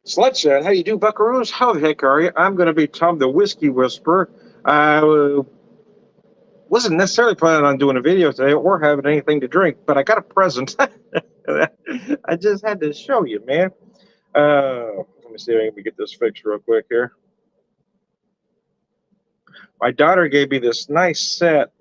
Sledgehead, how you do, buckaroos? How the heck are you? I'm going to be Tom the Whiskey Whisperer. I wasn't necessarily planning on doing a video today or having anything to drink, but I got a present. I just had to show you, man. Let me see if I can get this fixed real quick here. My daughter gave me this nice set,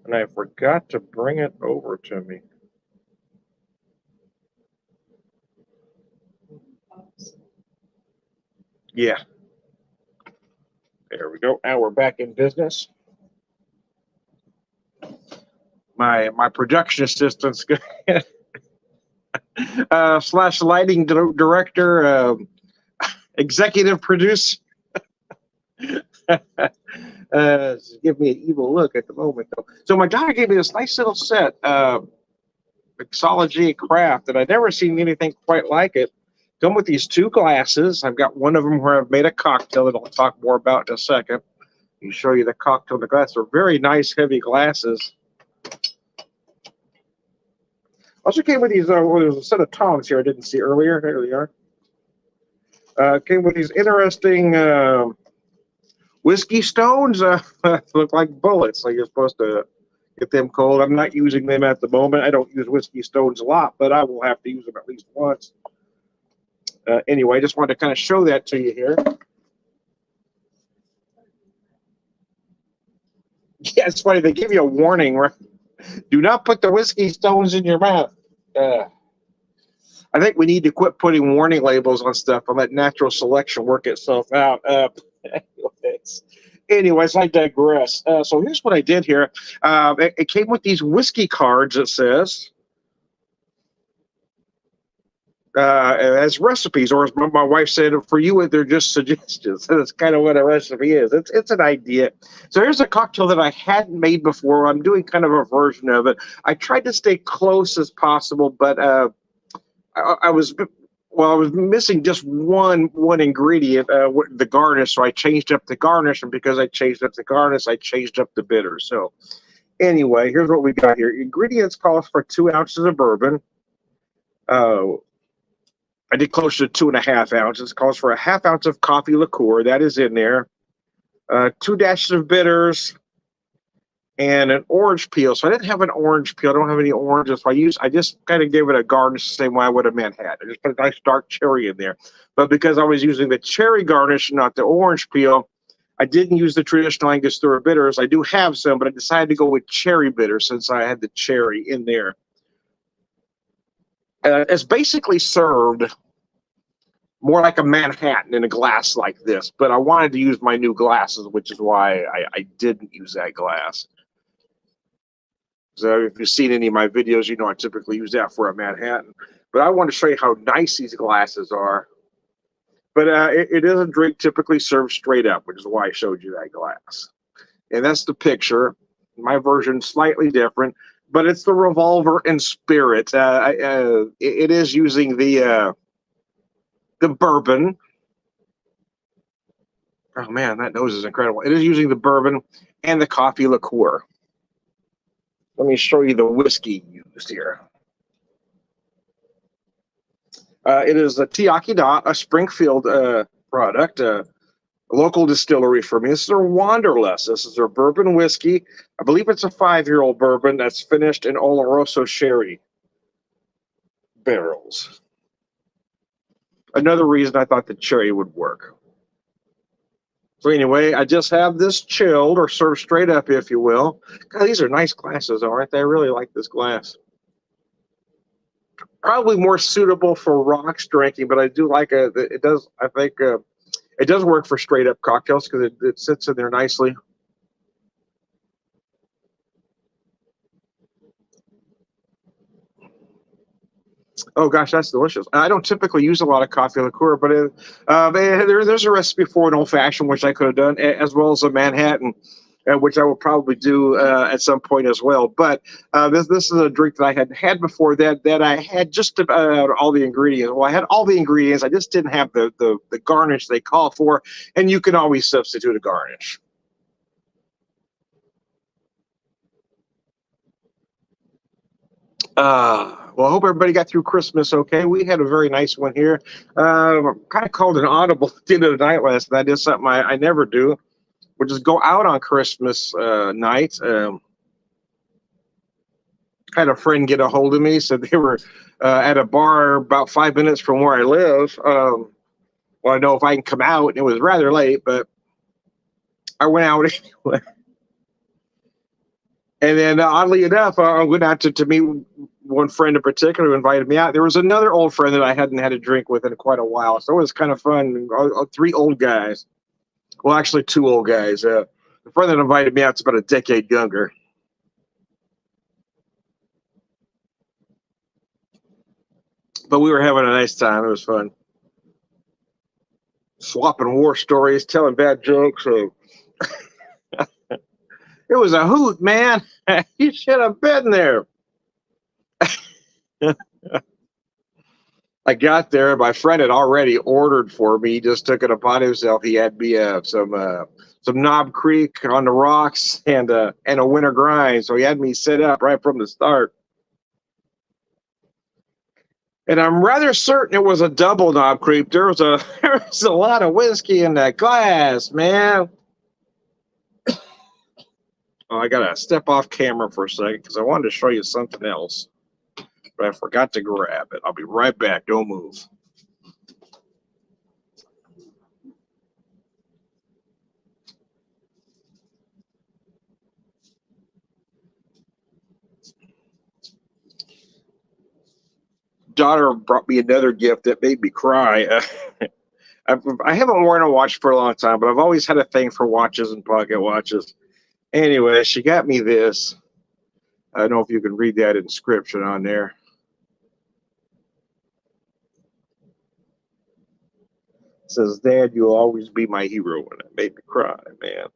and I forgot to bring it over to me. Yeah. There we go. Now we're back in business. My production assistant's slash lighting director, executive producer. Give me an evil look at the moment, though. So my daughter gave me this nice little set, mixology craft, and I'd never seen anything quite like it. Come with these two glasses. I've got one of them where I've made a cocktail that I'll talk more about in a second. I'll show you the cocktail in the glass. They're very nice, heavy glasses. Also came with these, there's a set of tongs here I didn't see earlier. There they are. Came with these interesting whiskey stones. Look like bullets. Like you're supposed to get them cold. I'm not using them at the moment. I don't use whiskey stones a lot, but I will have to use them at least once. Anyway, I just wanted to kind of show that to you here. Yeah, it's funny. They give you a warning, right? Do not put the whiskey stones in your mouth. I think we need to quit putting warning labels on stuff and let natural selection work itself out. Anyways, I digress. So here's what I did here. It came with these whiskey cards, it says. As recipes, or as my wife said, for you, they're just suggestions. That's kind of what a recipe is. It's an idea. So here's a cocktail that I hadn't made before. I'm doing kind of a version of it. I tried to stay close as possible, but I was missing just one ingredient, the garnish. So I changed up the garnish, and because I changed up the garnish, I changed up the bitter. So anyway, here's what we got here. Ingredients call for 2 ounces of bourbon. I did close to 2.5 ounces. Calls for a 1/2 ounce of coffee liqueur. That is in there. 2 dashes of bitters and an orange peel. So I didn't have an orange peel. I don't have any oranges. So I just kind of gave it a garnish the same way I would a Manhattan. I just put a nice dark cherry in there. But because I was using the cherry garnish, not the orange peel, I didn't use the traditional Angostura bitters. I do have some, but I decided to go with cherry bitter since I had the cherry in there. It's basically served more like a Manhattan in a glass like this, but I wanted to use my new glasses, which is why I didn't use that glass. So if you've seen any of my videos, you know I typically use that for a Manhattan. But I want to show you how nice these glasses are. But it is a drink typically served straight up, which is why I showed you that glass. And that's the picture. My version's slightly different, but it's the Revolver in spirit. It is using the bourbon. Oh man, that nose is incredible. It is using the bourbon and the coffee liqueur. Let me show you the whiskey used here. It is a Tiakida, a Springfield product, a local distillery for me. This is their Wanderlust. This is their bourbon whiskey. I believe it's a 5-year-old bourbon that's finished in Oloroso sherry barrels. Another reason I thought the cherry would work. So anyway, I just have this chilled or served straight up, if you will. God, these are nice glasses, aren't they? I really like this glass. Probably more suitable for rocks drinking, but I do like it. It does. I think it does work for straight up cocktails because it sits in there nicely. Oh gosh, that's delicious. I don't typically use a lot of coffee liqueur, but there's a recipe for an old fashioned, which I could have done, as well as a Manhattan, which I will probably do at some point as well. But this is a drink that I had had before that I had just about all the ingredients. Well, I had all the ingredients. I just didn't have the garnish they call for, and you can always substitute a garnish. Well, I hope everybody got through Christmas okay. We had a very nice one here. Kind of called an audible at the end of the night last night. Did something I never do, which is go out on Christmas night. Had a friend get a hold of me, said they were at a bar about 5 minutes from where I live. Well, I know if I can come out. It was rather late, but I went out anyway. And then, oddly enough, I went out to meet one friend in particular who invited me out. There was another old friend that I hadn't had a drink with in quite a while, so it was kind of fun. Three old guys. Well, actually, two old guys. The friend that invited me out is about a decade younger. But we were having a nice time. It was fun. Swapping war stories, telling bad jokes. So it was a hoot, man. You should have been there. I got there. My friend had already ordered for me. He just took it upon himself. He had me some Knob Creek on the rocks and a winter grind. So he had me set up right from the start. And I'm rather certain it was a double Knob Creek. There was a lot of whiskey in that glass, man. Oh, I gotta step off camera for a second because I wanted to show you something else, but I forgot to grab it. I'll be right back. Don't move. Daughter brought me another gift that made me cry. I haven't worn a watch for a long time, but I've always had a thing for watches and pocket watches. Anyway, she got me this. I don't know if you can read that inscription on there. It says, "Dad, you'll always be my hero," and it made me cry, man.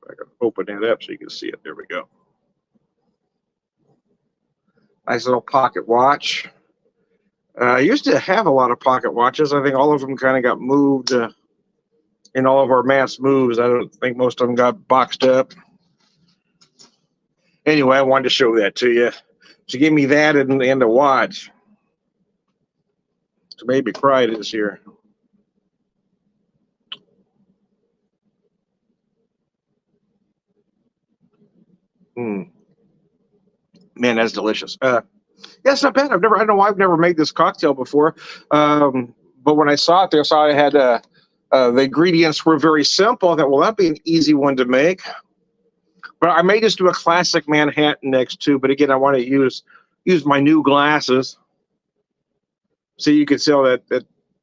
I can open that up so you can see it. There we go. Nice little pocket watch. I used to have a lot of pocket watches. I think all of them kind of got moved in all of our mass moves. I don't think most of them got boxed up. Anyway, I wanted to show that to you. She gave me that and a watch. It made me cry this year. Mm. Man, that's delicious. Yeah, it's not bad. I don't know why I've never made this cocktail before. But when I saw it there, I saw it had the ingredients were very simple. I thought, well, that'd be an easy one to make. But I may just do a classic Manhattan next too. But again, I want to use my new glasses, so you can tell that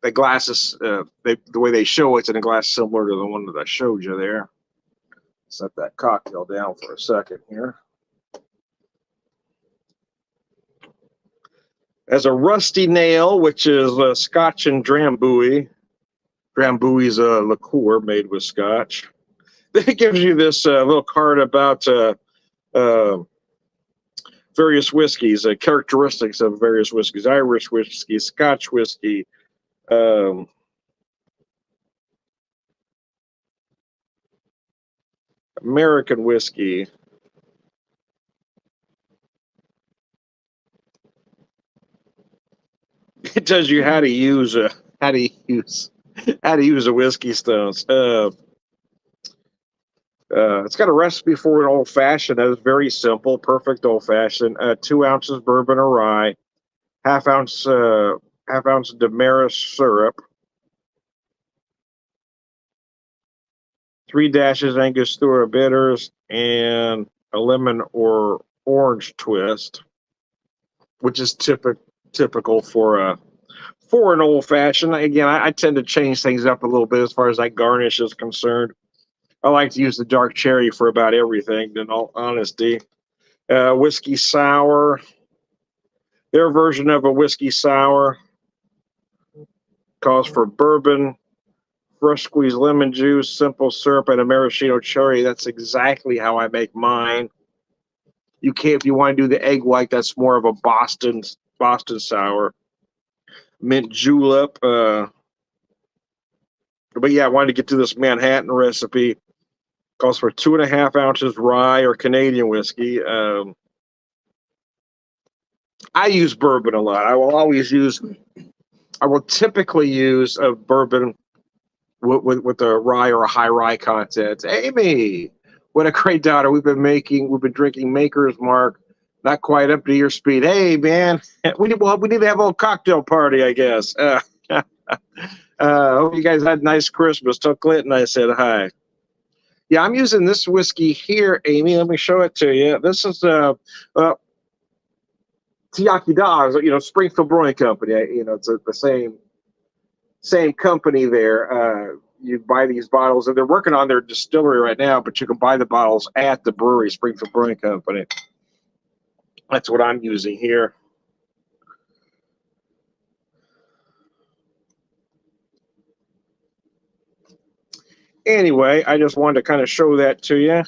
the glasses, the way they show it's in a glass similar to the one that I showed you there. Set that cocktail down for a second here. As a rusty nail, which is Scotch and Drambuie. Drambuie is a liqueur made with Scotch. Then it gives you this little card about various whiskeys, characteristics of various whiskeys: Irish whiskey, Scotch whiskey, American whiskey. It tells you how to use a whiskey stones. It's got a recipe for an old fashioned that is very simple, perfect old fashioned. 2 ounces bourbon or rye, half ounce Demerara syrup, 3 dashes Angostura bitters, and a lemon or orange twist, which is typical for an old fashioned. Again, I tend to change things up a little bit as far as that garnish is concerned. I like to use the dark cherry for about everything, in all honesty. Whiskey sour. Their version of a whiskey sour calls for bourbon, fresh squeezed lemon juice, simple syrup, and a maraschino cherry. That's exactly how I make mine. You can't, if you want to do the egg white, that's more of a Boston sour. Mint julep. But yeah, I wanted to get to this Manhattan recipe. Calls for 2.5 ounces rye or Canadian whiskey, I use bourbon a lot. I will typically use a bourbon with a rye or a high rye content. Amy, what a great daughter. We've been drinking Maker's Mark, not quite up to your speed. Hey, man, we need to have a little cocktail party, I guess. Hope you guys had a nice Christmas. Tell Clinton I said hi. Yeah, I'm using this whiskey here, Amy. Let me show it to you. This is uh, Tiaki Da, Springfield Brewing Company. It's the same company there. You buy these bottles, and they're working on their distillery right now, but you can buy the bottles at the brewery, Springfield Brewing Company. That's what I'm using here. Anyway, I just wanted to kind of show that to you.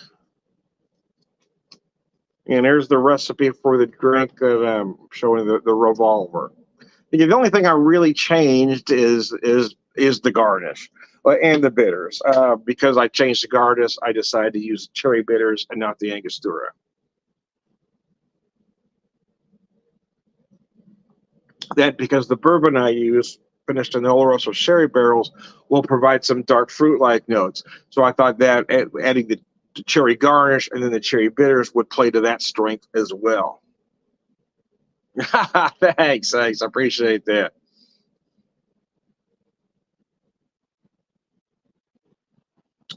And there's the recipe for the drink that I'm showing, the Revolver. The only thing I really changed is the garnish and the bitters. Because I changed the garnish, I decided to use cherry bitters and not the Angostura. That because the bourbon I use, finished in the Oloroso sherry barrels, will provide some dark fruit-like notes. So I thought that adding the cherry garnish and then the cherry bitters would play to that strength as well. Thanks. I appreciate that.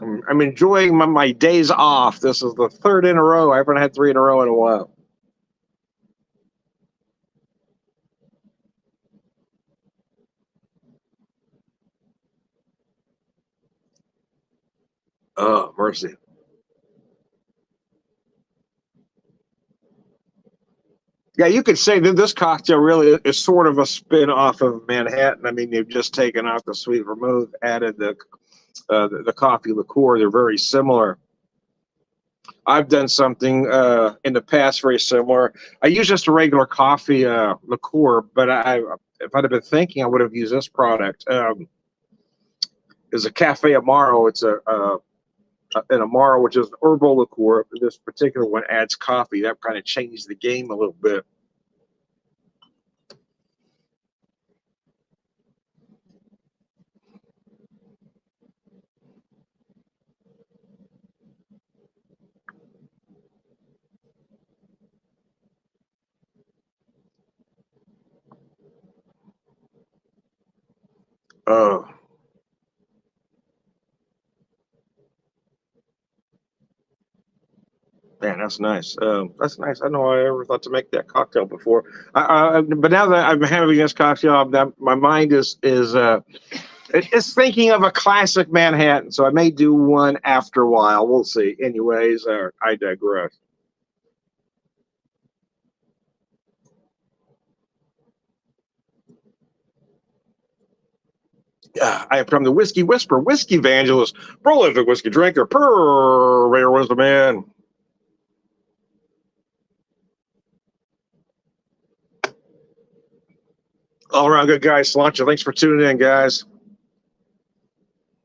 I'm enjoying my days off. This is the third in a row. I haven't had three in a row in a while. Oh, mercy. Yeah, you could say that this cocktail really is sort of a spin off of Manhattan. I mean, they've just taken out the sweet vermouth, added the coffee liqueur. They're very similar. I've done something in the past very similar. I use just a regular coffee liqueur, but if I'd have been thinking, I would have used this product. It's a Cafe Amaro. It's an Amaro, which is an herbal liqueur. This particular one adds coffee. That kind of changed the game a little bit. Oh, man, that's nice. That's nice. I know I ever thought to make that cocktail before. But now that I'm having this cocktail, my mind is thinking of a classic Manhattan. So I may do one after a while. We'll see. Anyways, I digress. I have become the whiskey whisperer, whiskey evangelist, prolific whiskey drinker, purveyor wisdom man. All around good guys. Sláinte. Thanks for tuning in, guys.